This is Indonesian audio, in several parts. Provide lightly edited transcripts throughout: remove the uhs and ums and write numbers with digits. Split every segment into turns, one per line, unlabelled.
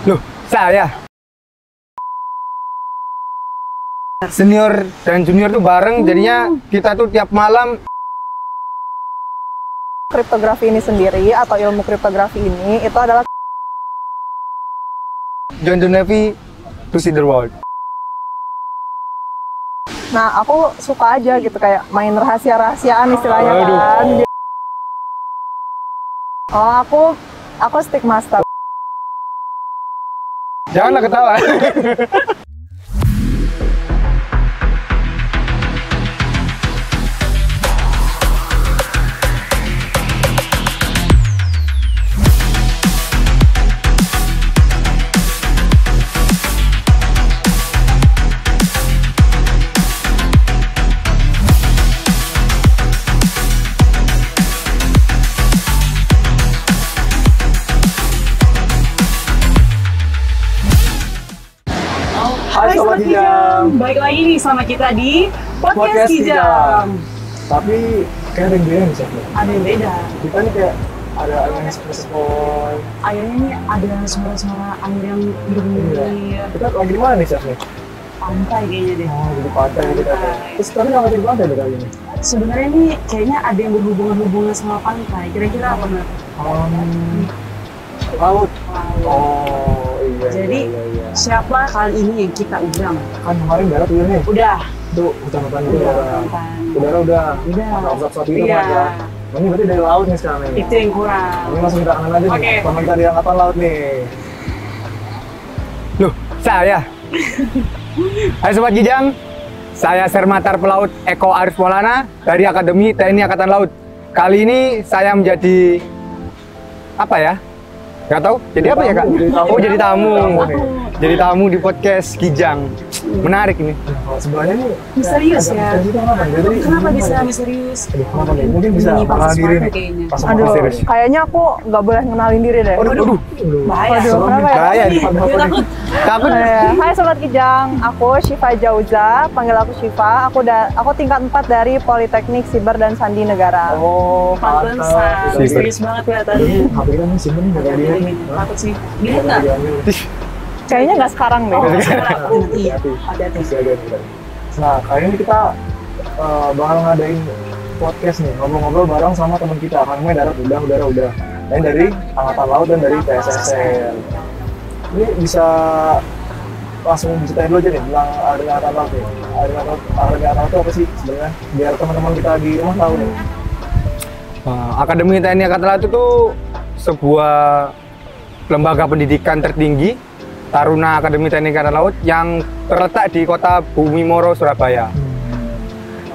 Loh, saya? Senior dan junior tuh bareng, jadinya kita tuh tiap malam.
Kriptografi ini sendiri atau ilmu kriptografi ini itu adalah
Join the Navy to see the world.
Nah, aku suka aja gitu kayak main rahasia-rahasiaan istilahnya kan. Oh, aku stick master.
Janganlah ketawa.
Hai Sobat Kijang,
Baik lagi nih sama kita di Podcast Kijang.
Tapi kayak ada yang beda nih Chef.
Ada yang beda.
Kita nih kayak ada angin sepoi.
Airnya nih ada suara-suara air yang berbulir.
Kita lagi di mana nih Chef nih?
Pantai kayaknya deh.
Oh, di pantai kita.
Pantai.
Terus tapi nggak di pantai kali ini.
Sebenarnya nih kayaknya ada yang berhubungan sama pantai. Kira-kira apa Mas?
Laut.
Laut.
Oh iya.
Jadi
iya.
siapa kali ini yang kita udang?
Kan kemarin darat udah nih.
Udah.
Tuh hutan-hutan itu
Udah.
udara udah.
Udah.
Asap-asap itu
Iya.
ya. Ini berarti dari laut nih sekarang nih.
Itu yang kurang.
Ini langsung kita kenal aja nih.
Oke.
Komentar di angkatan laut nih.
Loh, saya? Hai Sobat Kijang, saya Sermatar Pelaut Eko Arif Maulana dari Akademi TNI Angkatan Laut. Kali ini saya menjadi apa ya? Gak tahu. Jadi apa ya Kak? Oh, jadi tamu. Jadi tamu di podcast Kijang. Menarik ini.
Kalau sebelahnya nih
Misterius ya.
Kita kenapa nih? Jadi
Kenapa
gimana
bisa
ya?
misterius?
Kenapa nih? Mungkin bisa
Menyimpan
kenal diri
sesuatu
nih.
kayaknya.
Pas
Aduh,
Serius.
kayaknya aku nggak boleh ngenalin diri deh.
Aduh,
Bahaya.
Waduh,
serem
kenapa
nih.
ya?
bahaya nih.
Dia takut.
Takut.
Hai Sobat Kijang, aku Syifa Jauza, panggil aku Syifa. Aku tingkat 4 dari Politeknik Siber dan Sandi Negara.
Oh,
Pantesan.
Siber.
Misterius banget kelihatannya.
HP kita nih simpen nih dari dia.
Takut sih. Gini nggak?
Kayaknya nggak sekarang deh.
Iya. Hati-hati.
Nah, kali ini kita bakal ngadain podcast nih, ngobrol-ngobrol bareng sama teman kita. Namanya Darat Udah, Udara Udah. Yang dari Angkatan Laut dan dari PSSL. Ini bisa langsung diceritain dulu aja nih, bilang ada Angkatan Laut nih. Ada Angkatan Laut itu apa sih sebenarnya? Biar teman-teman kita di rumah tahu nih.
Akademi TNI Angkatan Laut itu sebuah lembaga pendidikan tertinggi Taruna Akademi TNI Angkatan Laut yang terletak di kota Bumi Moro, Surabaya.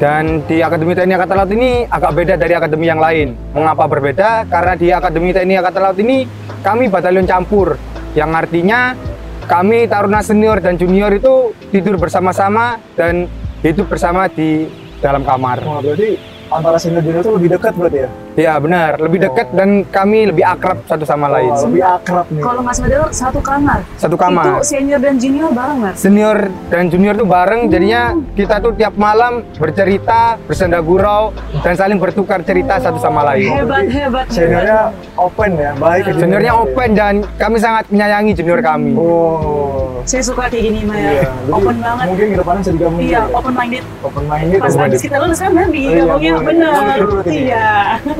Dan di Akademi TNI Angkatan Laut ini agak beda dari akademi yang lain. Mengapa berbeda? Karena di Akademi TNI Angkatan Laut ini kami batalion campur, yang artinya kami taruna senior dan junior itu tidur bersama-sama dan hidup bersama di dalam kamar.
Wah, berarti antara senior junior itu lebih dekat berarti ya?
Ya benar, lebih dekat dan kami lebih akrab satu sama lain.
Oh, lebih akrab nih.
Kalau Mas Badar satu kamar.
Satu kamar.
Itu senior dan junior bareng Mas.
Senior dan junior tuh bareng, jadinya kita tuh tiap malam bercerita, bersenda gurau, dan saling bertukar cerita satu sama lain.
Hebat.
Seniornya open ya, baik. ke
Seniornya
junior.
open dan kami sangat menyayangi junior kami.
Oh.
Saya suka kayak gini Maya.
Iya, jadi
Open banget.
Mungkin ke depannya bisa digabungin.
Iya,
ya?
open minded.
Open minded.
Pas habis kita lulus kan nanti
Oh iya,
ngomongnya
boleh.
bener.
Boleh,
Iya.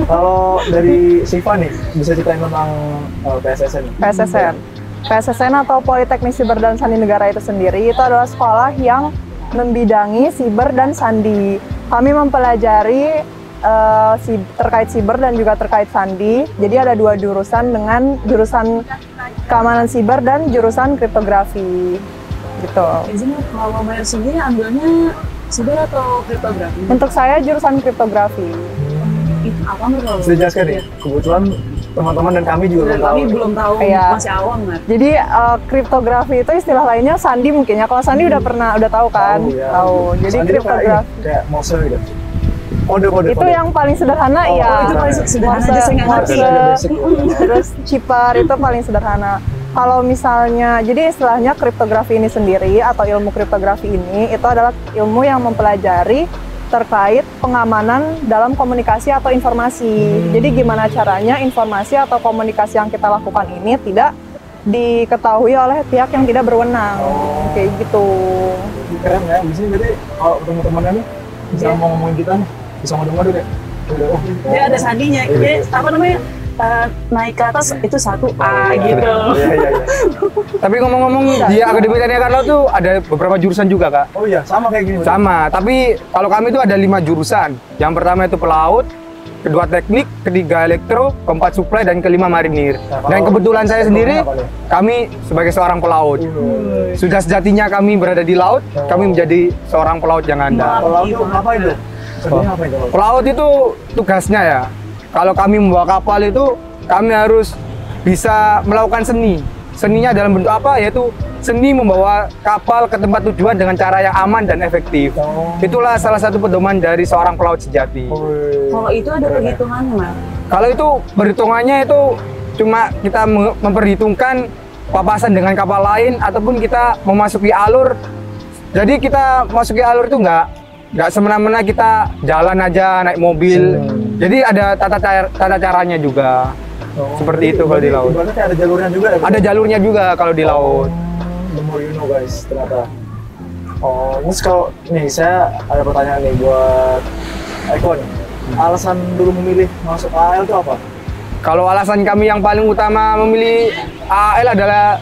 Kalau dari Syifa nih, bisa ceritain tentang PSSN.
PSSN. PSSN atau Politeknik Siber dan Sandi Negara itu sendiri itu adalah sekolah yang membidangi siber dan sandi. Kami mempelajari terkait siber dan juga terkait sandi. Jadi ada 2 jurusan dengan jurusan keamanan siber dan jurusan kriptografi. Gitu.
Izin kalau Maya sendiri ambilnya siber atau kriptografi?
Untuk saya jurusan kriptografi.
Itu apa menurut?
Bisa dijelaskan nih, kebetulan teman-teman dan kami juga belum tahu.
Kami belum tahu,
Iya.
masih awam kan?
Jadi kriptografi itu istilah lainnya sandi mungkin ya. Kalau sandi udah tahu kan?
Tahu, ya.
Tahu. Jadi
Soalnya
kriptografi
kayak Morse gitu. Kode.
itu yang paling sederhana
Oh,
ya.
itu paling
sederhana aja, saya nggak ngerti.
Morse, terus chipper itu paling sederhana. Kalau misalnya, jadi istilahnya kriptografi ini sendiri atau ilmu kriptografi ini itu adalah ilmu yang mempelajari terkait pengamanan dalam komunikasi atau informasi. Jadi gimana caranya informasi atau komunikasi yang kita lakukan ini tidak diketahui oleh pihak yang tidak berwenang. Kayak gitu.
Keren ya, di sini berarti kalau ketemu temannya nih bisa ngomongin kita nih, bisa ngadu-ngadu deh.
Dia ada sandinya, dia apa namanya? Naik ke atas itu 1A gitu.
Iya.
Tapi ngomong-ngomong di Akademi Teknik Angkatan Laut tuh ada beberapa jurusan juga, Kak.
Oh iya, sama kayak gini.
Sama, tapi kalau kami itu ada 5 jurusan. Yang pertama itu pelaut, kedua teknik, ketiga elektro, keempat suplai, dan kelima marinir. Dan kebetulan saya sendiri, kami sebagai seorang pelaut. Sudah sejatinya kami berada di laut, kami menjadi seorang pelaut yang andal.
Pelaut itu apa itu? Sebenarnya apa itu?
Pelaut itu tugasnya ya, kalau kami membawa kapal itu, kami harus bisa melakukan seni. Seninya dalam bentuk apa? Yaitu seni membawa kapal ke tempat tujuan dengan cara yang aman dan efektif. Itulah salah satu pedoman dari seorang pelaut sejati.
Kalau itu ada perhitungannya, Mas?
Kalau itu perhitungannya itu cuma kita memperhitungkan papasan dengan kapal lain ataupun kita memasuki alur. Jadi kita masuki alur itu nggak semena-mena kita jalan aja naik mobil. Jadi ada tata caranya juga. Seperti itu kalau di laut.
Berarti ada jalurnya juga ya?
Ada jalurnya juga kalau di laut.
The more you know guys, ternyata. Oh, terus kalau nih saya ada pertanyaan nih buat Eko nih. Alasan dulu memilih masuk AL itu apa?
Kalau alasan kami yang paling utama memilih AL adalah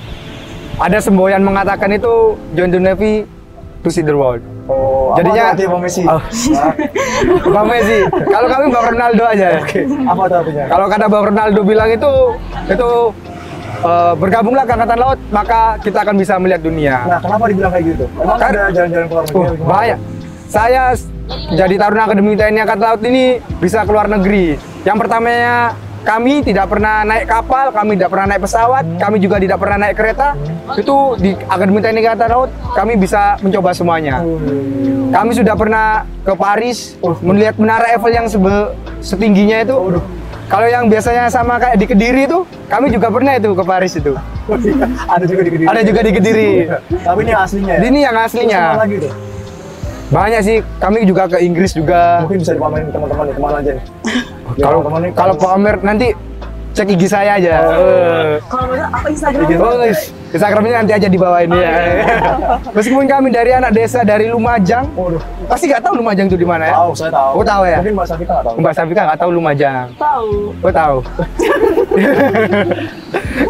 ada semboyan mengatakan itu join the Navy to see the world.
Oh,
jadinya
apa artinya Bang Messi?
Bang Messi. Kalau kami Bang Ronaldo aja.
Oke. Apa itu artinya?
Kalau kata Bang Ronaldo bilang itu bergabunglah ke Angkatan Laut maka kita akan bisa melihat dunia.
Nah, kenapa dibilang kayak gitu? Emang ada jalan-jalan keluar negeri?
Banyak. Saya jadi Taruna Akademi TNI Angkatan Laut ini bisa keluar negeri. Yang pertamanya kami tidak pernah naik kapal, kami tidak pernah naik pesawat, kami juga tidak pernah naik kereta. Itu di Akademi Teknik Angkatan Laut kami bisa mencoba semuanya. Kami sudah pernah ke Paris, melihat menara Eiffel yang setingginya itu. Kalau yang biasanya sama kayak di Kediri itu, kami juga pernah itu ke Paris itu.
Ada juga di Kediri.
Ada juga di Kediri.
Tapi ini yang aslinya ya?
Ini yang aslinya.
Terus mana lagi tuh?
Banyak sih, kami juga ke Inggris juga.
Mungkin bisa dipamerin teman-teman nih, kemana aja nih?
Kalau pamer nanti cek IG saya aja.
Kalau bener apa Instagramnya?
Instagramnya nanti aja di bawah ini ya. Meskipun kami dari anak desa dari Lumajang, pasti nggak tahu Lumajang itu di mana ya?
Tahu, saya tahu.
Oh tahu ya?
Mungkin Mbak Safika nggak tahu.
Mbak Safika nggak tahu Lumajang.
Tahu.
Oh tahu.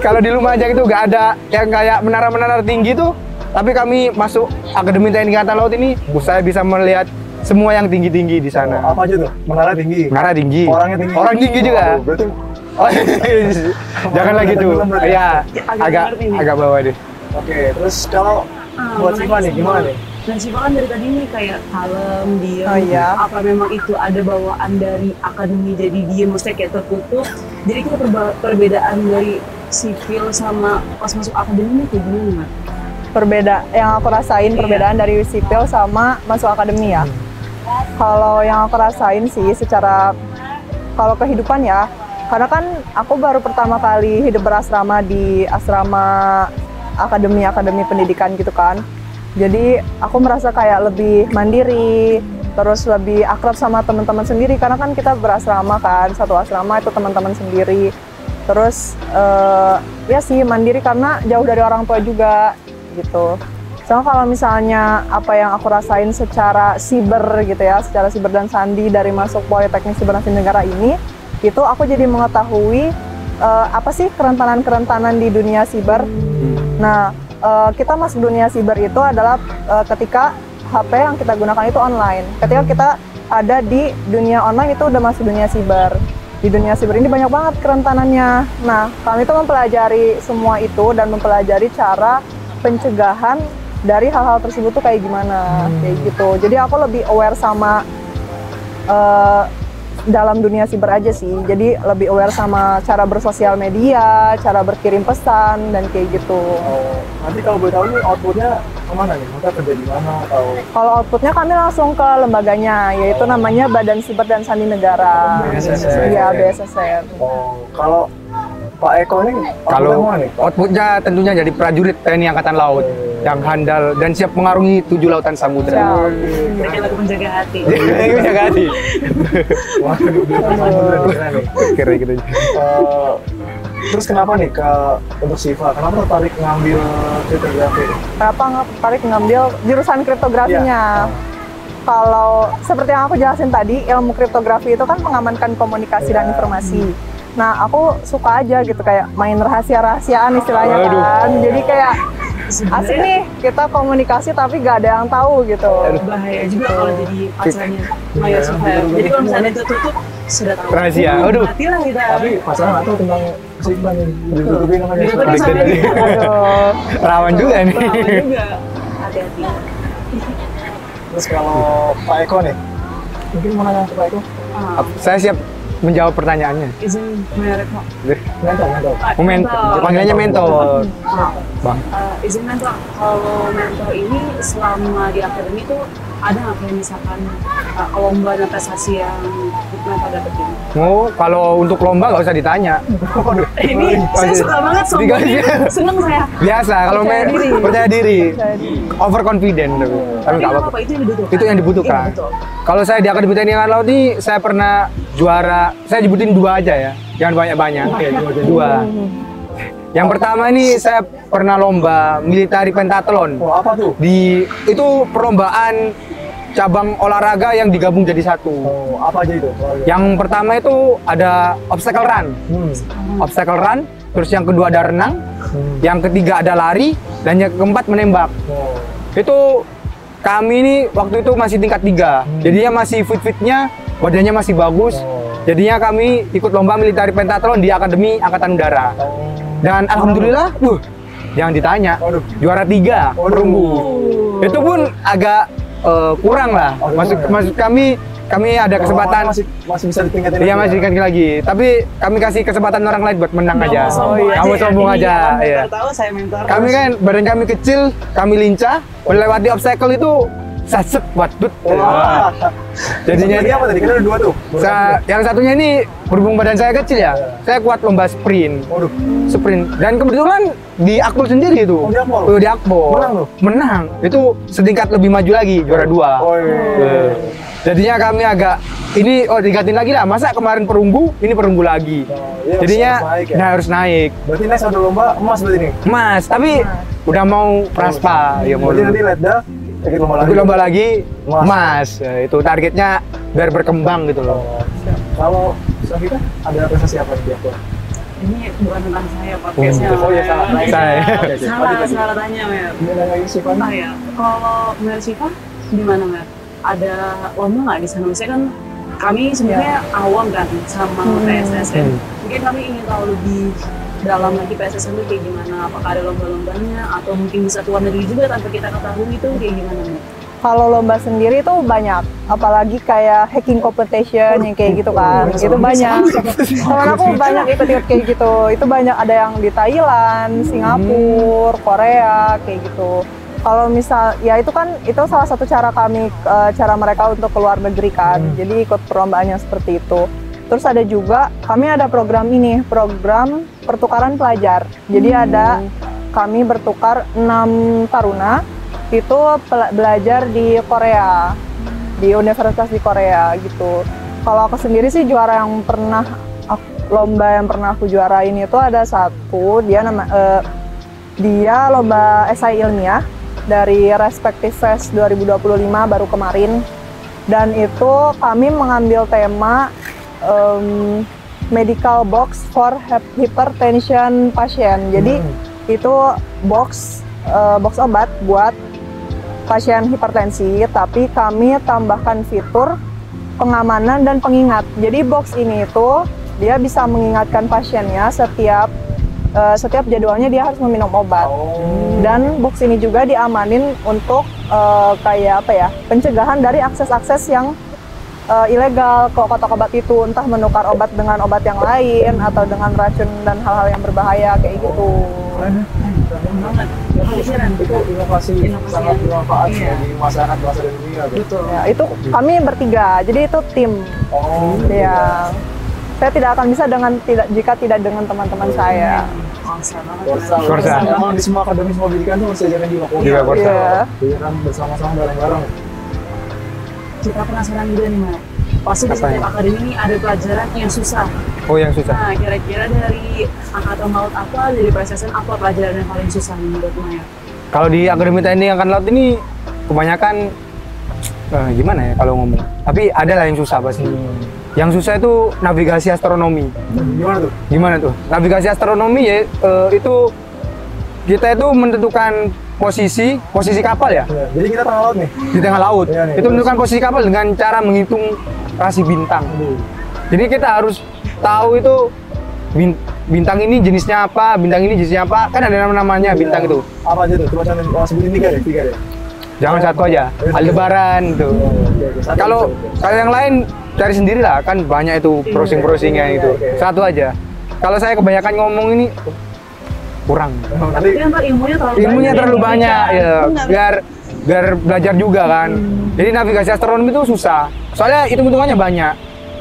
Kalau di Lumajang itu nggak ada yang kayak menara-menara tinggi tuh, tapi kami masuk Akademi Teknik Angkatan Laut ini, saya bisa melihat semua yang tinggi-tinggi di sana.
Apa aja tuh? Menara tinggi.
Menara tinggi.
Orangnya tinggi.
Orang tinggi juga.
Berarti
jangan lagi tuh. Iya, agak bawah deh.
Oke, terus kalau buat Siva nih gimana nih?
Dan Siva kan dari tadi nih kayak kalem, diam.
Oh, iya.
Apa memang itu ada bawaan dari akademi jadi diam, maksudnya kayak tertutup. Jadi kita perbedaan dari sipil sama pas masuk akademi kayak gimana?
Yang aku rasain perbedaan dari sipil sama masuk akademi ya. Kalau yang aku rasain sih secara kalau kehidupan ya, karena kan aku baru pertama kali hidup berasrama di asrama akademi pendidikan gitu kan. Jadi aku merasa kayak lebih mandiri, terus lebih akrab sama teman-teman sendiri karena kan kita berasrama kan, satu asrama itu teman-teman sendiri. Terus ya sih mandiri karena jauh dari orang tua juga gitu. Soalnya kalau misalnya apa yang aku rasain secara siber gitu ya, secara siber dan sandi dari masuk Politeknik Siber dan Sandi Negara ini, itu aku jadi mengetahui apa sih kerentanan-kerentanan di dunia siber. Nah, kita masuk dunia siber itu adalah ketika HP yang kita gunakan itu online. Ketika kita ada di dunia online itu udah masuk dunia siber. Di dunia siber ini banyak banget kerentanannya. Nah, kami itu mempelajari semua itu dan mempelajari cara pencegahan dari hal-hal tersebut tuh kayak gimana, kayak gitu. Jadi aku lebih aware sama dalam dunia siber aja sih. Jadi lebih aware sama cara bersosial media, cara berkirim pesan dan kayak gitu.
Oh, nanti kalau boleh tahu nih outputnya kemana nih? Maksudnya kerja di mana atau?
Kalau outputnya kami langsung ke lembaganya, yaitu namanya Badan Siber dan Sandi Negara.
BSSN.
Iya, BSSN.
Oh, kalau Pak Eko nih,
Kalau outputnya tentunya jadi prajurit TNI Angkatan Laut yang handal dan siap mengarungi 7 lautan samudera.
Mereka lagu menjaga hati.
Menjaga hati.
Waduh,
Kira gitu.
Terus kenapa nih untuk Siva? Kenapa tertarik ngambil kriptografi?
Kenapa nggak tertarik ngambil jurusan kriptografinya? Kalau seperti yang aku jelasin tadi, ilmu kriptografi itu kan mengamankan komunikasi dan informasi. Nah, aku suka aja gitu kayak main rahasia-rahasiaan istilahnya kan. Jadi kayak asik nih kita komunikasi tapi gak ada yang tahu gitu.
Bahaya juga kalau jadi pacarnya Maya Siva. Jadi kalau misalnya itu tutup sudah tahu.
Rahasia. Aduh.
Matilah kita.
Tapi pasaran nggak tahu tentang Siva nih. Ditutupin namanya.
Ditutupin sampai nih.
Aduh.
Rawan juga nih.
Rawan juga. Hati-hati.
Terus kalau Pak Eko nih, mungkin mau nanya ke Pak Eko?
Saya siap menjawab pertanyaannya.
Izin merek Pak.
Mentor.
Panggilannya mentor. Bang.
Izin mentor, kalau mentor ini selama di akademi itu ada nggak kayak misalkan lomba dan prestasi yang mentor dapetin?
Oh, kalau untuk lomba nggak usah ditanya.
Ini saya suka banget sombongnya, seneng saya.
Biasa kalau percaya diri, over confident tapi
Tapi
nggak
nggak
apa-apa.
apa-apa, itu yang dibutuhkan.
Itu yang dibutuhkan.
Iya, betul.
Kalau saya di Akademi Teknik Angkatan Laut ini saya pernah juara, saya nyebutin 2 aja ya, jangan banyak-banyak. Dua. Yang pertama ini saya pernah lomba military pentathlon.
Oh, apa tuh?
Itu perlombaan cabang olahraga yang digabung jadi satu.
Oh, apa aja itu?
Yang pertama itu ada obstacle run. Obstacle run, terus yang kedua ada renang, yang ketiga ada lari, dan yang keempat menembak.
Oh.
Itu kami ini waktu itu masih tingkat 3. Jadinya masih fit-fitnya, badannya masih bagus. Jadinya kami ikut lomba military pentathlon di Akademi Angkatan Udara. Dan alhamdulillah, jangan ditanya, juara 3 perunggu. Itu pun agak kurang lah. Maksud kami ada kesempatan
masih bisa ditingkatin.
Iya, masih ditingkatin lagi. Tapi kami kasih kesempatan orang lain buat menang aja. Kamu sombong aja. Iya.
Tahu saya mentor.
Kami kan badan kami kecil, kami lincah, melewati obstacle itu saset wadut. Jadinya
Jadinya apa tadi? Kan ada 2 tuh.
yang satunya ini berhubung badan saya kecil ya, saya kuat lomba sprint. Sprint. Dan kebetulan di Akpol sendiri itu.
Oh, di Akpol?
Di Akpol.
Menang loh?
Menang. Itu setingkat lebih maju lagi, juara 2.
Oh, iya.
Jadinya kami agak ini digantiin lagi lah. Masa kemarin perunggu, ini perunggu lagi.
Iya,
Jadinya
harus naik ya?
harus naik.
Berarti next ada lomba emas berarti nih?
Mas, tapi udah mau praspa ya mau.
Berarti nanti Letda ikut lomba lagi?
Ikut lomba lagi,
Emas.
Mas. Ya, itu targetnya biar berkembang gitu loh.
Kalau Safika ada prestasi apa di Akpol?
Ini bukan tentang saya podcastnya.
Oh iya, salah.
Saya.
Salah tanya, Mer.
Ini nanya Siva
Ah ya, kalau Mer Siva gimana, Mer? Ada lomba nggak di sana? Misalnya kan kami sebenarnya awam kan sama PSSN. Mungkin kami ingin tahu lebih dalam lagi PSSN itu kayak gimana? Apakah ada lomba-lombanya atau mungkin bisa keluar negeri juga tanpa kita ketahui itu kayak gimana, Mer?
Kalau lomba sendiri tuh banyak, apalagi kayak hacking competition yang kayak gitu kan, itu banyak. Temen aku banyak ikut-ikut kayak gitu, itu banyak, ada yang di Thailand, Singapura, Korea, kayak gitu. Kalau misal, ya itu kan, itu salah satu cara kami, cara mereka untuk keluar negeri kan, jadi ikut perlombaan yang seperti itu. Terus ada juga, kami ada program ini, program pertukaran pelajar. Jadi ada, kami bertukar 6 taruna, itu belajar di Korea, di universitas di Korea gitu. Kalau aku sendiri sih juara yang pernah lomba yang pernah aku juarain itu ada satu, dia dia lomba esai ilmiah dari Respective Fest 2025 baru kemarin, dan itu kami mengambil tema medical box for hypertension pasien. Jadi itu box obat buat pasien hipertensi, tapi kami tambahkan fitur pengamanan dan pengingat. Jadi box ini itu dia bisa mengingatkan pasiennya setiap jadwalnya dia harus meminum obat. Dan box ini juga diamanin untuk kayak apa ya, pencegahan dari akses-akses yang ilegal ke kotak obat itu, entah menukar obat dengan obat yang lain atau dengan racun dan hal-hal yang berbahaya kayak gitu.
Itu inovasi sangat bermanfaat bagi masyarakat bangsa dan dunia.
Betul.
Ya, itu kami bertiga, jadi itu tim. Ya, saya tidak akan bisa jika tidak dengan teman-teman saya.
Korsa.
Emang di semua akademi semua pendidikan tuh harus diajarkan juga
Juga Korsa.
Iya.
Jadi kan bersama-sama bareng-bareng.
Kita penasaran juga nih, Mbak. pasti di
Apa
setiap
ya?
akademi ini ada pelajaran yang susah.
Oh, yang susah.
Nah, kira-kira dari Angkatan Laut apa, dari PSSN apa pelajaran yang paling susah menurut Maya?
Kalau di Akademi TNI Angkatan Laut ini kebanyakan gimana ya kalau ngomong. Tapi ada lah yang susah pasti. Yang susah itu navigasi astronomi.
Gimana tuh?
Gimana tuh? Navigasi astronomi ya itu kita itu menentukan posisi kapal ya
Ya, jadi kita tengah laut nih.
di tengah laut.
Iya nih,
Itu menentukan posisi kapal dengan cara menghitung rasi bintang.
Aduh.
Jadi kita harus tahu itu bintang ini jenisnya apa, bintang ini jenisnya apa. Kan ada namanya bintang itu.
Apa aja tuh? Coba sebutin tiga deh.
Jangan satu aja. Aldebaran tuh.
Oke.
Kalau yang lain cari sendiri lah, kan banyak itu browsing-browsingnya itu.
Oke.
Satu aja. Kalau saya kebanyakan ngomong ini kurang.
Nanti
Tapi kan Pak,
Ilmunya terlalu banyak ya,
Benar.
biar belajar juga kan. Jadi navigasi astronomi itu susah. Soalnya hitung-hitungannya banyak.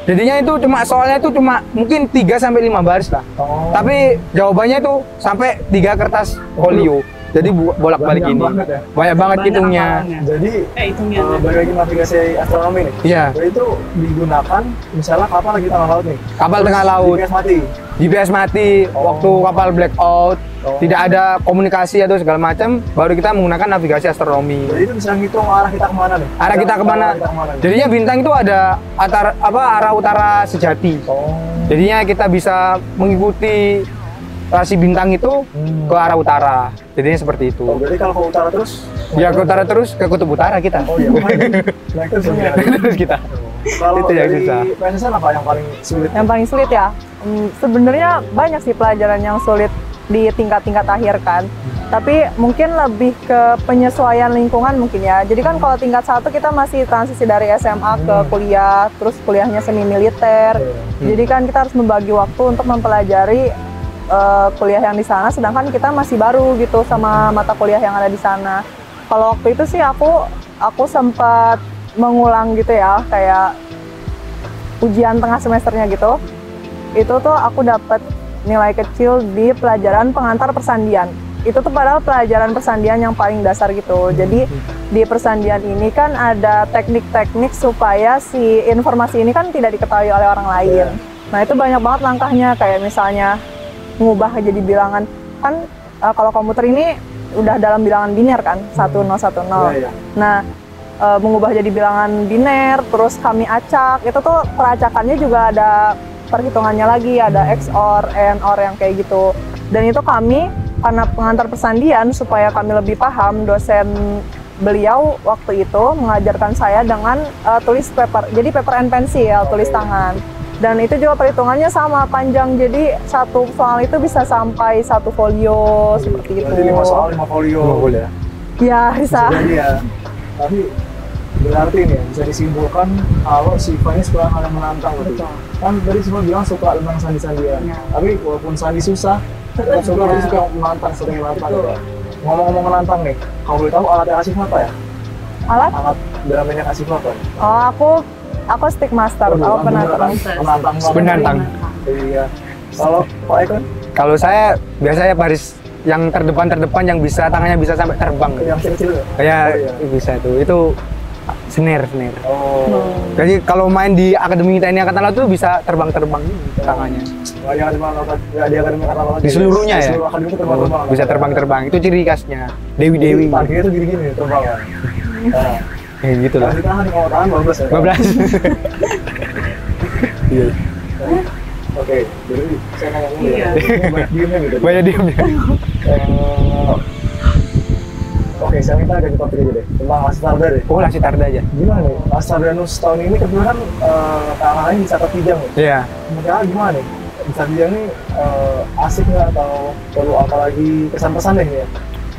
Jadinya itu soalnya itu cuma mungkin 3 sampai 5 baris lah.
Oh.
Tapi jawabannya itu sampai 3 kertas folio. Jadi bolak-balik
Banyak
ini.
banget ya.
Banyak banget
Banyak
hitungnya.
hafalannya.
Jadi
Hitungnya.
balik lagi navigasi astronomi nih.
Iya,
Jadi itu digunakan misalnya kapal lagi tengah laut nih.
kapal
Terus
tengah laut.
GPS mati.
GPS mati waktu kapal blackout, tidak ada komunikasi atau segala macam, baru kita menggunakan navigasi astronomi.
Jadi itu bisa ngitung arah kita kemana nih.
Arah kita kemana?
nih.
Jadinya bintang itu ada arah utara sejati.
Oh.
Jadinya kita bisa mengikuti rasi bintang itu ke arah utara. Jadinya seperti itu.
Oh, berarti kalau ke utara terus?
Ya ke utara terus ke kutub utara kita.
Oh iya, nah itu sebenarnya.
Terus kita.
Kalau
Itu yang
dari
susah.
PSSN apa yang paling sulit?
Yang paling sulit ya, sebenarnya banyak sih pelajaran yang sulit di tingkat-tingkat akhir kan. Tapi mungkin lebih ke penyesuaian lingkungan mungkin ya. Jadi kan kalau tingkat 1 kita masih transisi dari SMA ke kuliah, terus kuliahnya semi militer. Jadi kan kita harus membagi waktu untuk mempelajari kuliah yang di sana, sedangkan kita masih baru gitu sama mata kuliah yang ada di sana. Kalau waktu itu sih aku sempat mengulang gitu ya, kayak ujian tengah semesternya gitu. Itu tuh aku dapat nilai kecil di pelajaran pengantar persandian. Itu tuh padahal pelajaran persandian yang paling dasar gitu. Jadi di persandian ini kan ada teknik-teknik supaya si informasi ini kan tidak diketahui oleh orang lain. Nah itu banyak banget langkahnya, kayak misalnya ngubah jadi bilangan. Kan kalau komputer ini udah dalam bilangan biner kan, 1010.
Iya.
Nah mengubah jadi bilangan biner, terus kami acak, itu tuh peracakannya juga ada perhitungannya lagi, ada XOR, AND/OR yang kayak gitu. Dan itu kami, karena pengantar persandian, supaya kami lebih paham, dosen beliau waktu itu mengajarkan saya dengan tulis paper, jadi paper and pencil, tulis tangan. Dan itu juga perhitungannya sama, panjang, jadi satu soal itu bisa sampai 1 folio, seperti itu.
Berarti 5 soal 5 folio.
Ya, bisa.
Jadi ya, tapi berarti nih bisa disimpulkan kalau Siva ini suka hal yang menantang gitu. Kan tadi semua bilang suka tentang sandi-sandian.
Ya.
Tapi walaupun sandi susah, tetap suka tapi suka menantang, sering menantang. Gitu. Ngomong-ngomong menantang nih, kalau boleh tahu alatnya Kak Siva apa ya?
Alat?
Alat drumnya Kak Siva apa?
Oh, aku stick master, aku penantang.
Menantang banget.
Penantang.
Iya. Kalau Pak Eko
Kalau saya biasanya baris yang terdepan yang bisa tangannya bisa sampai terbang.
yang kecil-kecil ya?
Kayak
Oh, iya.
bisa itu snare.
Oh.
Jadi kalau main di Akademi TNI Angkatan Laut itu bisa terbang tangannya.
Nggak di akademi angkatan laut.
Di seluruhnya
Di
ya?
seluruh akademi itu terbang-terbang.
Bisa terbang. Itu ciri khasnya. Dewi.
Targetnya tuh gini-gini terbang ya. Nah,
Kayak gitu lah.
kalau kita tahan kalau tahan bagus ya.
12. Iya.
Oke, jadi saya nanya dulu
Iya.
ya. Ini banyak diemnya gitu.
Banyak diemnya.
Oke, sekarang kita ganti topik aja deh. Tentang Lastarda deh.
Oh, Lassi Tarda aja.
Gimana nih? Lastardanus tahun ini kebetulan tangannya bisa terpijang nih.
Iya.
Kira-kira gimana nih? Bisa dijang nih asik nggak atau perlu apa lagi kesan-pesan deh ya?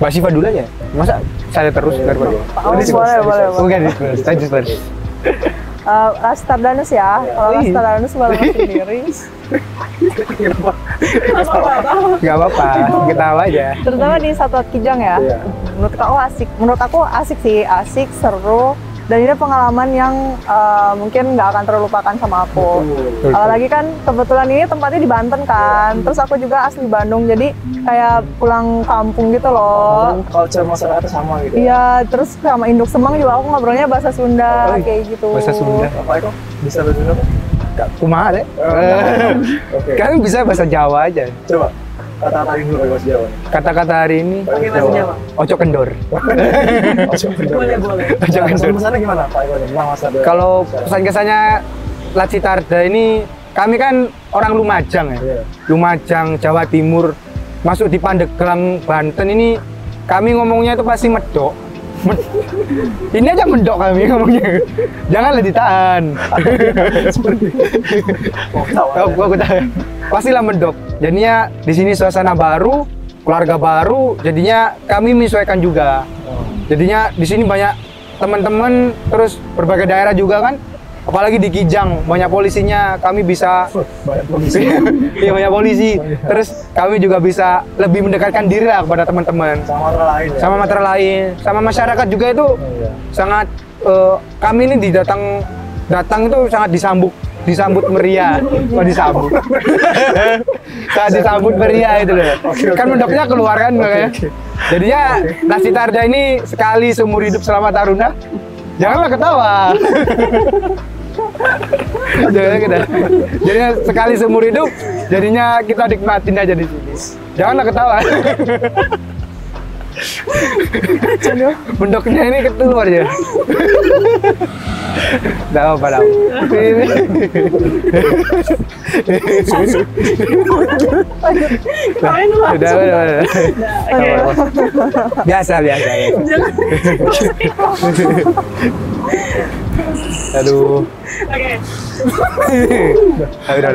Mbak Siva dulu aja. Masa saya terus daripada.
Oh, boleh.
Oke, saya first.
Lastardanus ya, kalau Lastardanus baru sendiri.
Gak apa-apa, kita tahu aja.
Terutama di Satuan Kijang ya.
Iya.
Menurut aku asik sih, asik, seru. Dan ini pengalaman yang mungkin nggak akan terlupakan sama aku. Apalagi kan kebetulan ini tempatnya di Banten kan. Terus aku juga asli Bandung, jadi kayak pulang kampung gitu loh.
Culture masyarakatnya sama gitu.
Iya, terus sama induk semang juga aku ngobrolnya bahasa Sunda kayak gitu.
Bahasa Sunda.
Apa itu? Bisa bahasa Sunda?
Kumaha deh.
Oke.
Kan bisa bahasa Jawa aja.
Coba kata-kata hari ini pakai bahasa Jawa.
Kata-kata hari ini
Pakai bahasa Jawa.
ojo kendor.
Boleh.
Ojo kendor.
Pesan-pesannya gimana Pak Iwan? Tentang Mas Arda?
Kalau pesan-kesannya Lacitarda ini, kami kan orang Lumajang ya.
Iya.
Lumajang, Jawa Timur, masuk di Pandeglang, Banten ini kami ngomongnya itu pasti medok. Ini aja mendok kami ngomongnya. Janganlah ditahan. Aku tahu. Pastilah mendok. Jadinya di sini suasana baru, keluarga baru, jadinya kami menyesuaikan juga. Jadinya di sini banyak teman-teman, terus berbagai daerah juga kan. Apalagi di Kijang banyak polisinya, kami bisa
Banyak polisi.
iya banyak polisi. Terus kami juga bisa lebih mendekatkan diri lah kepada teman-teman.
Sama orang lain ya.
Sama matra lain, sama masyarakat juga itu
Iya.
sangat kami ini datang itu sangat disambut meriah. Disambut sangat disambut meriah itu loh. Kan mendoknya keluar kan makanya. Jadinya Lacitarda ini sekali seumur hidup selama taruna, janganlah ketawa. Jangan kita. Jadinya sekali seumur hidup, jadinya kita nikmatin aja di sini. Janganlah ketawa. Mendoknya ini keluar ya. Tidak apa-apa.
Kemarin lu langsung.
Udah.
Oke.
Biasa.
Jangan.
Aduh.
Oke.
Udah.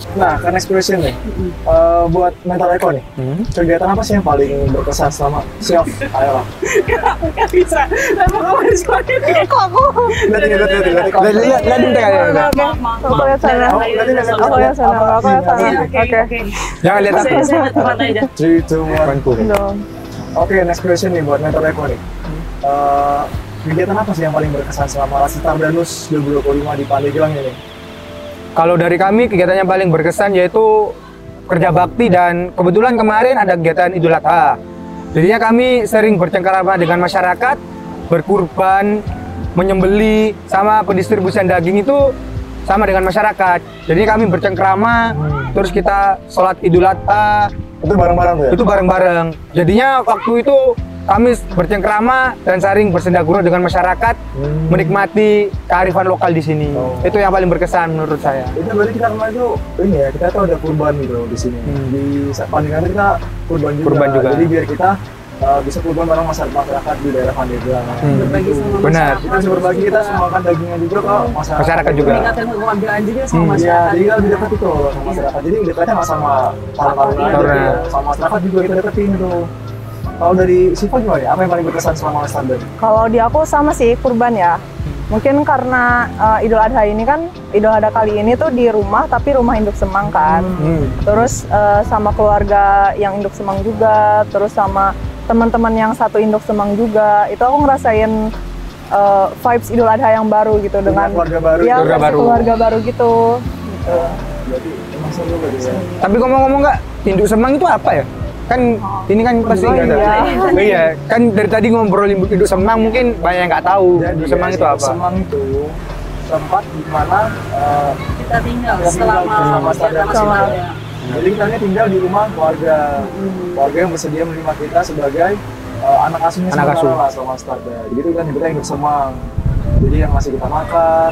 Nah, kan expression nih. Buat mental Eko nih. Kegiatan apa sih yang paling berkesan selama siap? Ayolah.
Nggak bisa. Kenapa kamu harus pakai ini? Kok aku?
Lihat.
Lihat bentar ya.
Aku lihat sana. Aku lihat sana. Oke.
Jangan lihat aku.
Saya tempat aja.
3, 2, 1.
Dong.
Oke, next question nih buat mentor Eko nih. Kegiatan apa sih yang paling berkesan selama Lacitarda NUS 2025 di Pandeglang ini?
Kalau dari kami kegiatan yang paling berkesan yaitu kerja bakti, dan kebetulan kemarin ada kegiatan Idul Adha. Jadinya kami sering bercengkerama dengan masyarakat, berkurban, menyembeli, sama pendistribusian daging itu sama dengan masyarakat. Jadi kami bercengkerama, terus kita sholat Idul Adha,
Itu bareng-bareng tuh ya?
itu bareng-bareng. Jadinya waktu itu kami bercengkerama dan saling bersendagurau dengan masyarakat, menikmati kearifan lokal di sini.
Oh.
Itu yang paling berkesan menurut saya.
Itu berarti kita kemarin tuh ini ya, kita tuh ada kurban gitu di sini. Di Pandeglang kita kurban juga.
Kurban juga.
Jadi biar kita bisa kurban bareng masyarakat di daerah Pandeglang.
Berbagi sama
Benar.
masyarakat.
Kita bisa berbagi, kita semakan dagingnya juga ke
Masyarakat juga.
Meningkatkan kekeluargaan juga sama
Iya,
masyarakat.
jadi kita lebih dekat itu sama masyarakat. Jadi dekatnya nggak sama taruna,
Taruna.
sama masyarakat juga kita deketin tuh. Kalau dari Siva gimana ya? Apa yang paling berkesan selama Lacitarda?
Kalau di aku sama sih kurban ya. Mungkin karena Idul Adha ini kan, Idul Adha kali ini tuh di rumah, tapi rumah induk semang kan. Terus sama keluarga yang induk semang juga, terus sama teman-teman yang satu induk semang juga. Itu aku ngerasain vibes Idul Adha yang baru gitu dengan
keluarga baru.
ya,
Keluarga baru.
keluarga baru gitu.
Berarti emang seru berarti ya.
Tapi ngomong-ngomong nggak, induk semang itu apa ya? Kan ini kan pasti
Oh,
nggak ada.
iya.
Iya, kan dari tadi ngobrol induk semang, mungkin banyak yang nggak tahu
Jadi
induk semang itu apa.
Semang itu tempat di mana
Kita tinggal
Kita tinggal
selama
bersama
kegiatan
sama-
Lacitarda.
jadi kita ini tinggal di rumah keluarga yang bersedia menerima kita sebagai anak asuhnya
Anak asuh.
lah selama Lacitarda. Jadi itu kan nyebutnya induk semang. Jadi yang masih kita makan,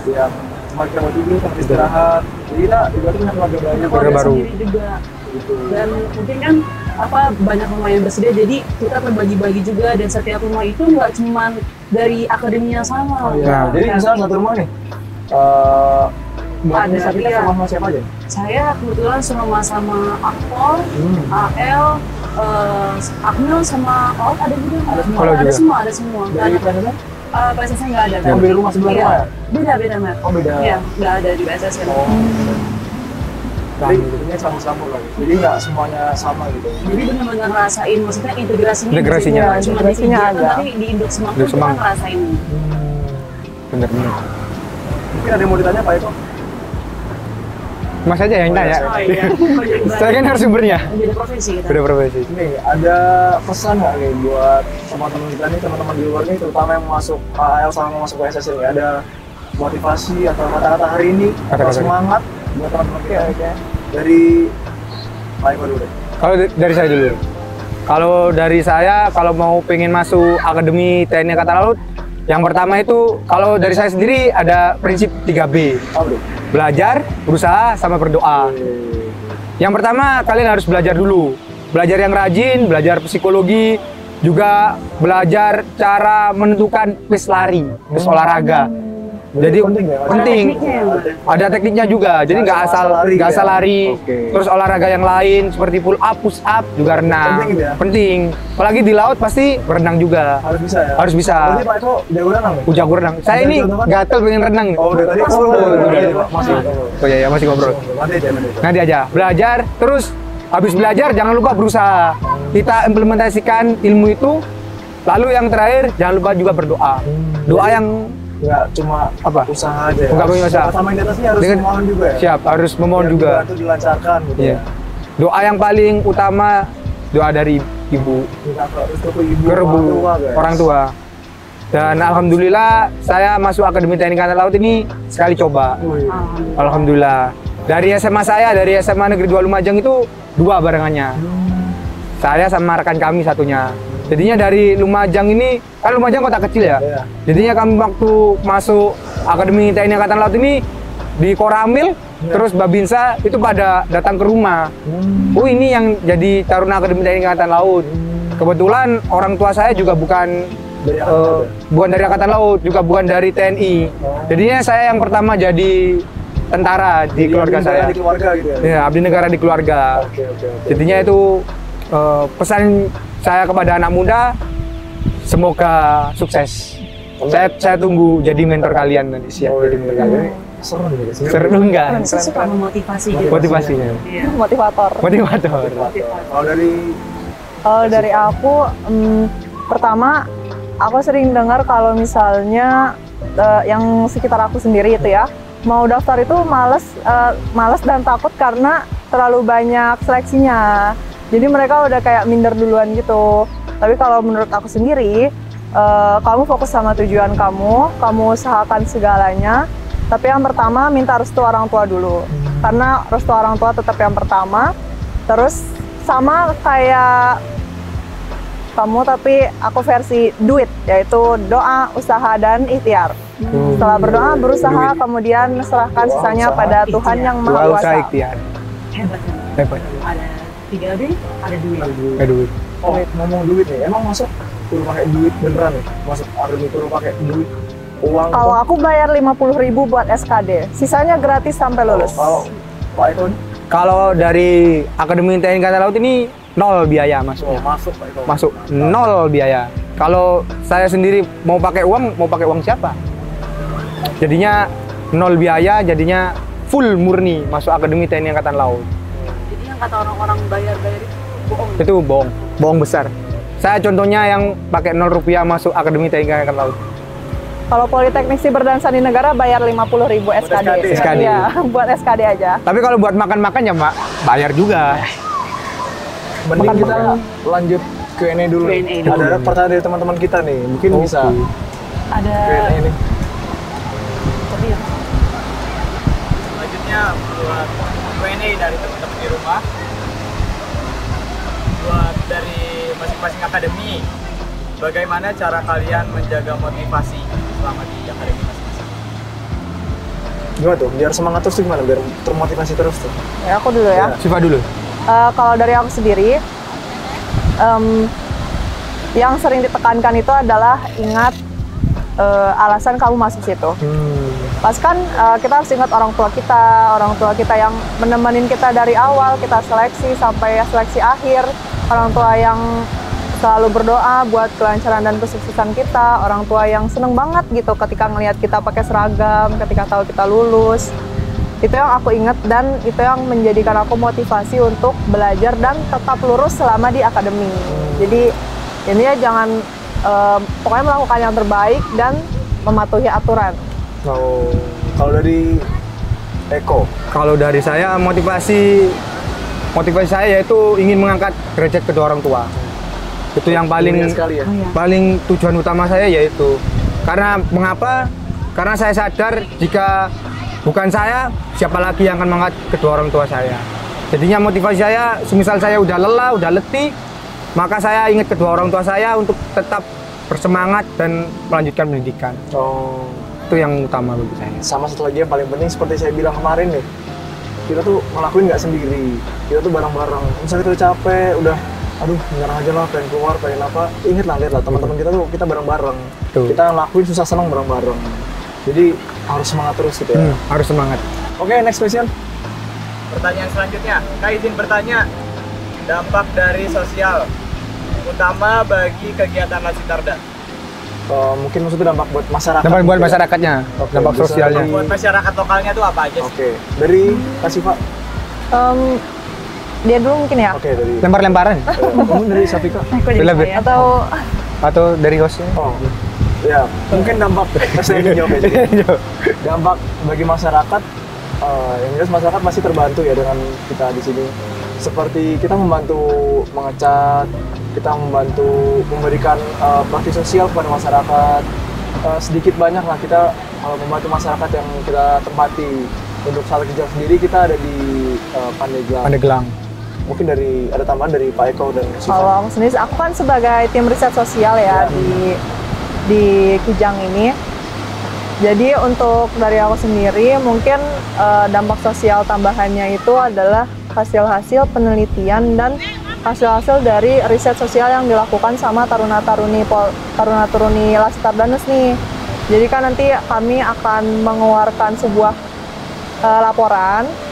yang tempat kita mau tidur, tempat istirahat. Jadi kita ibaratnya punya keluarga baru.
Keluarga
Keluarga
baru.
sendiri juga.
Gitu.
Dan mungkin kan banyak rumah yang bersedia, jadi kita terbagi-bagi juga, dan setiap rumah itu nggak cuma dari akademinya sama.
Nah,
Jadi misalnya satu rumah nih, Mbak
Ada,
Nisa kita
iya.
sama siapa aja?
Saya kebetulan serumah sama Akpol, AL, Akmil sama Aot ada juga.
Ada semua?
Kalau juga.
Ada semua.
Dari PSSN?
PSSN nggak ada.
Ambil rumah sebelah
Iya.
rumah ya?
Beda, Mer.
Oh beda.
Iya, nggak ada di PSSN.
Oh. Jadi ini campur-campur lagi. Jadi nggak semuanya sama gitu.
Jadi benar-benar ngerasain, maksudnya integrasinya.
Integrasinya.
Cuma di
Integrasinya
kegiatan,
ada.
tapi di Induk Semang
Induk
tuh kita
Semang.
ngerasain.
bener.
Mungkin ada yang mau ditanya Pak Eko?
Mas aja yang tanya.
Oh iya,
Saya kan narasumbernya.
beda profesi kita.
Beda profesi.
Nih, ada pesan nggak nih buat teman-teman kita nih, teman-teman di luar nih, terutama yang masuk AL sama masuk PSS ini, ada motivasi atau kata-kata hari ini, atau
Kata-kata.
semangat buat teman-teman kita
Oke.
dari Pak Eko dulu deh.
Kalau dari saya dulu. Kalau dari saya, kalau mau pengen masuk Akademi TNI Angkatan Laut, yang pertama itu, kalau dari saya sendiri ada prinsip 3B.
Apa bro?
Belajar, berusaha, sama berdoa. Yang pertama, kalian harus belajar dulu. Belajar yang rajin, belajar psikologi, juga belajar cara menentukan pace lari, pace olahraga. Jadi
penting ya?
penting. Ada tekniknya juga. Jadi nggak asal lari.
Oke.
Terus olahraga yang lain seperti pull up, push up juga renang.
Penting ya?
Penting. Apalagi di laut pasti berenang juga.
Harus bisa ya?
Harus bisa.
Berarti Pak Eko jago renang nih?
Jago renang. Saya ini gatel pengen renang nih.
Oh, udah tadi
Oh, udah.
masih.
Oh iya, ya, masih ngobrol.
Nanti aja, nanti aja.
Nanti aja. Belajar, terus habis belajar jangan lupa berusaha. Kita implementasikan ilmu itu. Lalu yang terakhir jangan lupa juga berdoa. Doa yang
Nggak cuma
Apa?
usaha aja ya?
Nggak punya usaha.
Sama yang di atasnya harus
Dengan-
memohon juga ya?
siap, harus memohon
Biar
juga.
dibantu, dilancarkan gitu
Iya.
ya.
Doa yang paling utama doa dari ibu,
Minta ke ibu,
ke
orang tua, guys.
orang tua. Dan alhamdulillah saya masuk Akademi TNI Angkatan Laut ini sekali coba.
Wih.
Alhamdulillah. Dari SMA saya, dari SMA Negeri 2 Lumajang itu 2 barengannya. Saya sama rekan kami satunya. Jadinya dari Lumajang ini, kan Lumajang kota kecil ya.
Iya.
Jadinya kami waktu masuk Akademi TNI Angkatan Laut ini di Koramil, terus Babinsa itu pada datang ke rumah. Oh ini yang jadi Taruna Akademi TNI Angkatan Laut. Kebetulan orang tua saya juga bukan
Dari Angkatan Laut ya?
bukan dari Angkatan Laut, juga bukan dari TNI. Jadinya saya yang pertama jadi tentara di keluarga
abdi
saya.
negara di keluarga gitu ya?
Ya, abdi negara di keluarga.
Oke, oke, oke.
Jadinya itu pesan saya kepada anak muda, semoga sukses. Saya tunggu jadi mentor kalian nanti siap
Oh,
jadi
iya,
mentor
iya.
kalian.
Seru nih guys.
Seru enggak?
Saya suka memotivasi gitu.
Motivasinya.
Iya.
Motivator.
Motivator.
Kalau dari
Kalau dari aku, pertama aku sering dengar kalau misalnya yang sekitar aku sendiri itu ya, mau daftar itu males dan takut karena terlalu banyak seleksinya. Jadi mereka udah kayak minder duluan gitu. Tapi kalau menurut aku sendiri, kamu fokus sama tujuan kamu usahakan segalanya. Tapi yang pertama minta restu orang tua dulu. Karena restu orang tua tetap yang pertama. Terus sama kayak kamu, tapi aku versi duit, yaitu doa, usaha, dan ikhtiar. Setelah berdoa, berusaha, kemudian serahkan
Doa,
sisanya
usaha,
pada Tuhan yang Maha
Doa usaha
Kuasa.
ikhtiar.
Hebat kan?
Hebat.
Ada 3B, ada duit.
Aduh.
oh, ngomong duit nih, emang masuk perlu pakai duit beneran nih? Masuk akademi perlu pakai duit, uang?
Kalau aku bayar 50.000 buat SKD, sisanya gratis sampai lulus.
Kalau Pak Eko nih?
Kalau dari Akademi TNI Angkatan Laut ini 0 biaya
Oh,
masuknya.
masuk Pak Eko.
Masuk 0 biaya. Kalau saya sendiri mau pakai uang siapa? Jadinya 0 biaya, jadinya full murni masuk Akademi TNI Angkatan Laut.
Jadi yang kata orang-orang bayar-bayar itu bohong.
Itu bohong besar. Saya contohnya yang pakai 0 rupiah masuk Akademi TNI Angkatan Laut.
Kalau Politeknik Siber dan Sandi Negara bayar 50.000 SKD.
SKD.
Iya, buat SKD aja.
Tapi kalau buat makan-makan ya Mbak, bayar juga.
Mending kita lanjut Q&A dulu.
Q&A dulu.
Ada pertanyaan dari teman-teman kita nih, mungkin bisa
Ada
Q&A nih.
tadi ya.
Selanjutnya buat Q&A dari teman-teman di rumah, buat dari masing-masing akademi, bagaimana cara kalian menjaga motivasi selama di akademi masing-masing?
Gimana tuh? Biar semangat terus tuh gimana? Biar termotivasi terus tuh.
Ya, aku dulu ya.
Siva dulu.
Kalau dari aku sendiri, yang sering ditekankan itu adalah ingat alasan kamu masuk situ. Pas kan kita harus ingat orang tua kita yang menemenin kita dari awal, kita seleksi sampai seleksi akhir, orang tua yang selalu berdoa buat kelancaran dan kesuksesan kita, orang tua yang seneng banget gitu ketika ngelihat kita pakai seragam, ketika tahu kita lulus. Itu yang aku ingat dan itu yang menjadikan aku motivasi untuk belajar dan tetap lurus selama di akademi. Jadi ini ya jangan pokoknya melakukan yang terbaik dan mematuhi aturan.
Oh, kalau dari Eko,
Kalau dari saya motivasi saya yaitu ingin mengangkat derajat kedua orang tua. Itu yang paling
Mulia sekali ya.
Oh, iya.
paling tujuan utama saya yaitu karena mengapa? Karena saya sadar jika bukan saya, siapa lagi yang akan mengangkat kedua orang tua saya. Jadinya motivasi saya, semisal saya udah lelah, udah letih, maka saya ingat kedua orang tua saya untuk tetap bersemangat dan melanjutkan pendidikan.
Oh,
Itu yang utama bagi saya.
sama satu lagi yang paling penting seperti saya bilang kemarin nih, kita tuh ngelakuin nggak sendiri, kita tuh bareng-bareng. Misalnya kita udah capek, udah aduh menyerah aja lah, pengen keluar, pengen apa, inget lah, lihat lah teman-teman kita tuh kita bareng-bareng,
Betul.
kita ngelakuin susah senang bareng-bareng, jadi harus semangat terus gitu ya.
Harus semangat.
Oke, next question.
Pertanyaan selanjutnya, Kak izin bertanya, dampak dari sosial utama bagi kegiatan Lacitarda.
Mungkin maksudnya dampak buat masyarakat.
Dampak buat
gitu ya?
masyarakatnya,
Oke,
dampak
bisa
sosialnya.
dari-
Buat masyarakat lokalnya tuh apa aja sih?
Oke, dari kasih Pak.
Dia dulu mungkin ya.
Oke, dari
Lempar-lemparan
kamu dari Safika.
Kok jadi
Lebih.
saya?
Atau
atau dari hostnya?
Oh, ya mungkin dampak. Saya ingin jawab aja. Dampak bagi masyarakat, yang jelas masyarakat masih terbantu ya dengan kita di sini. Seperti kita membantu mengecat, kita membantu memberikan bakti sosial kepada masyarakat. Sedikit banyak lah kita membantu masyarakat yang kita tempati. Untuk salah kerja sendiri kita ada di Pandeglang.
Pandeglang.
Mungkin ada tambahan dari Pak Eko dan
kalau
Siva.
aku sendiri, aku kan sebagai tim riset sosial ya di Kijang ini. Jadi untuk dari aku sendiri mungkin dampak sosial tambahannya itu adalah hasil-hasil penelitian dan hasil-hasil dari riset sosial yang dilakukan sama taruna-taruni Lacitardanus nih. Jadi kan nanti kami akan mengeluarkan sebuah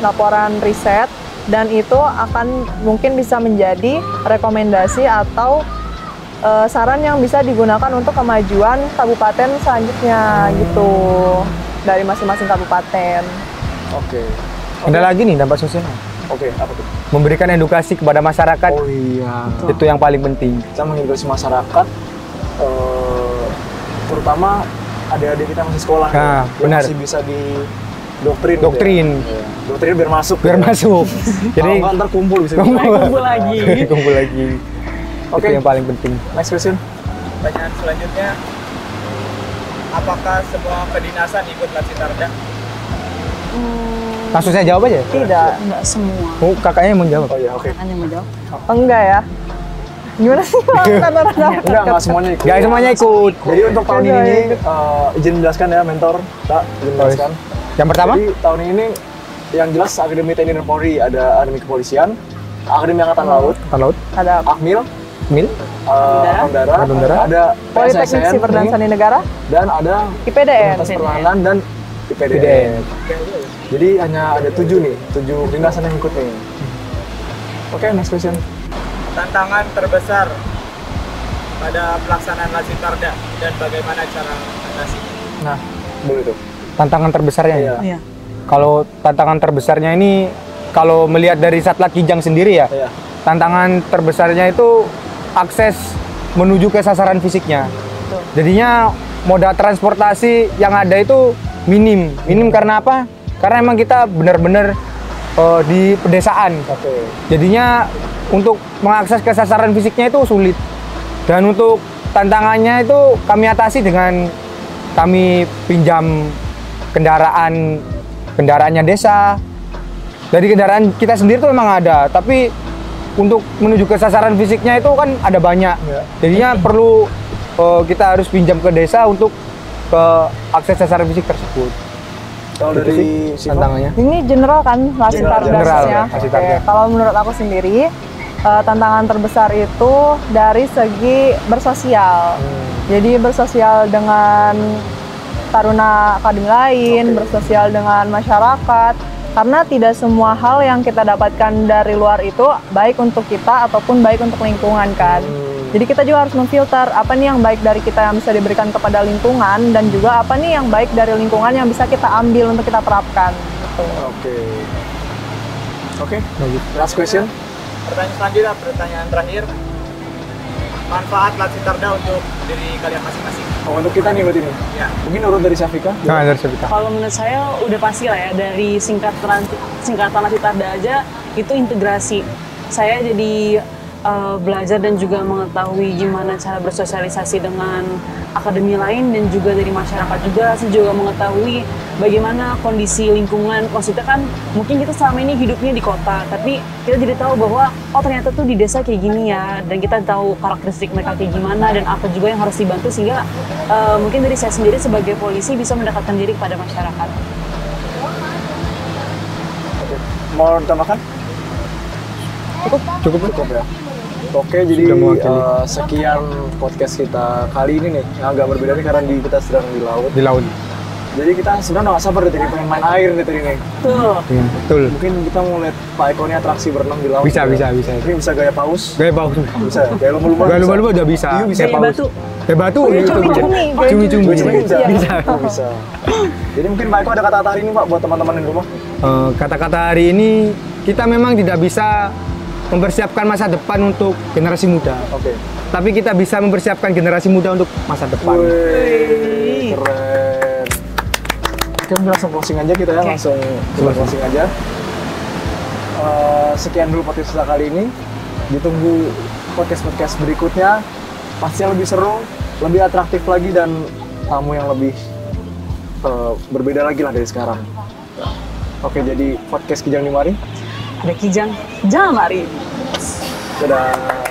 laporan riset, dan itu akan mungkin bisa menjadi rekomendasi atau saran yang bisa digunakan untuk kemajuan kabupaten selanjutnya gitu, dari masing-masing kabupaten.
Oke.
Ada lagi nih dampak sosialnya.
Oke, apa tuh?
Memberikan edukasi kepada masyarakat.
Oh iya.
Itu yang paling penting.
Kita mengedukasi masyarakat, terutama adik-adik kita masih sekolah,
Nah,
yang
benar.
masih bisa di doktrin.
Doktrin.
Gitu ya. Doktrin biar masuk.
Biar
gitu ya.
masuk.
Kalau
Jadi
nggak, ntar kumpul bisa.
Kumpul lagi.
kumpul lagi.
Oke.
Itu yang paling penting.
Next question.
Pertanyaan selanjutnya, apakah semua kedinasan ikut Lacitarda?
Langsung saya jawab aja.
Tidak.
Enggak semua.
Oh, kakaknya yang mau jawab.
Oh iya, oke.
Hanya mau jawab.
Enggak ya. Gimana sih?
Enggak semuanya ikut.
Gak semuanya ikut.
Jadi untuk tahun
Enggak,
ini,
ikut.
izin menjelaskan ya mentor, tak izin menjelaskan.
Yang pertama?
Jadi tahun ini yang jelas Akademi TNI dan Polri, ada Akademi Kepolisian, Akademi Angkatan Laut,
Angkatan Laut,
Ada
Akmil,
Mil,
Angkatan Darat,
Angkatan Darat,
ada
Politeknik
PSSN,
Siber dan Sandi Negara,
dan ada
IPDN.
Universitas Pertahanan dan IPDN.
PDN.
Jadi hanya ada 7 nih, 7 kedinasan yang ikut nih. Oke, next question.
Tantangan terbesar pada pelaksanaan Lacitarda dan bagaimana cara mengatasinya?
Nah, boleh tuh.
Tantangan terbesarnya.
Iya.
Iya.
Kalau tantangan terbesarnya ini, kalau melihat dari Satlat Kijang sendiri ya,
Iya.
tantangan terbesarnya itu akses menuju ke sasaran fisiknya. Jadinya moda transportasi yang ada itu minim karena apa? Karena emang kita benar-benar di pedesaan.
Oke.
Jadinya untuk mengakses ke sasaran fisiknya itu sulit. Dan untuk tantangannya itu kami atasi dengan kami pinjam kendaraannya desa. Dari kendaraan kita sendiri itu memang ada, tapi untuk menuju ke sasaran fisiknya itu kan ada banyak.
Ya.
Jadinya perlu kita harus pinjam ke desa untuk ke akses sasaran fisik tersebut.
Kalau
Itu
dari
sih
Siva?
tantangannya.
Ini general kan Lacitarda
General,
ya.
Lacitarda.
Oke, kalau menurut aku sendiri tantangan terbesar itu dari segi bersosial. Jadi bersosial dengan taruna akademi lain,
Oke.
bersosial dengan masyarakat. Karena tidak semua hal yang kita dapatkan dari luar itu baik untuk kita ataupun baik untuk lingkungan kan. Jadi kita juga harus memfilter apa nih yang baik dari kita yang bisa diberikan kepada lingkungan, dan juga apa nih yang baik dari lingkungan yang bisa kita ambil untuk kita terapkan. Gitu.
Oke. Oke, last question.
Pertanyaan selanjutnya, pertanyaan terakhir. manfaat Latsitarda untuk diri kalian masing-masing.
Oh, untuk kita nih berarti nih.
Ya.
Mungkin urut dari Syafika.
Nah, dari Syafika.
Kalau menurut saya udah pasti lah ya, dari singkatan Latsitarda aja itu integrasi. Saya jadi belajar dan juga mengetahui gimana cara bersosialisasi dengan akademi lain dan juga dari masyarakat juga. Saya juga mengetahui bagaimana kondisi lingkungan. Maksudnya kan mungkin kita selama ini hidupnya di kota, tapi kita jadi tahu bahwa oh ternyata tuh di desa kayak gini ya, dan kita tahu karakteristik mereka kayak gimana dan apa juga yang harus dibantu, sehingga mungkin dari saya sendiri sebagai polisi bisa mendekatkan diri kepada masyarakat.
Oke. Mau ditambahkan? Cukup ya. Oke, jadi
Sudah mewakili.
sekian podcast kita kali ini nih, yang agak berbeda nih karena kita sedang di laut.
Di laut.
Jadi kita sebenarnya nggak sabar dari pengen main air nih tadi nih.
Tuh.
Iya, betul.
Mungkin kita mau lihat Pak Eko nih atraksi berenang di laut.
Bisa.
Ini bisa gaya paus.
Gaya paus.
Bisa ya? Gaya lumba-lumba.
Gaya lumba-lumba udah bisa.
Iya, bisa.
Kayak
Gaya
paus.
batu.
Kayak batu.
Gaya
gitu.
cumi-cumi.
Cumi-cumi.
Bisa.
Bisa.
Oh, bisa. Jadi mungkin Pak Eko ada kata-kata hari ini Pak buat teman-teman di rumah.
Kata-kata hari ini, kita memang tidak bisa mempersiapkan masa depan untuk generasi muda.
Oke.
Tapi kita bisa mempersiapkan generasi muda untuk masa depan.
Wih, keren. Oke, mungkin langsung closing aja kita ya,
Oke.
langsung coba closing aja. Sekian dulu podcast kita kali ini. Ditunggu podcast-podcast berikutnya. Pastinya lebih seru, lebih atraktif lagi, dan tamu yang lebih berbeda lagi lah dari sekarang. Oke, jadi podcast Kijang Dimari.
Ada Kijang, jangan lari.
Dadah.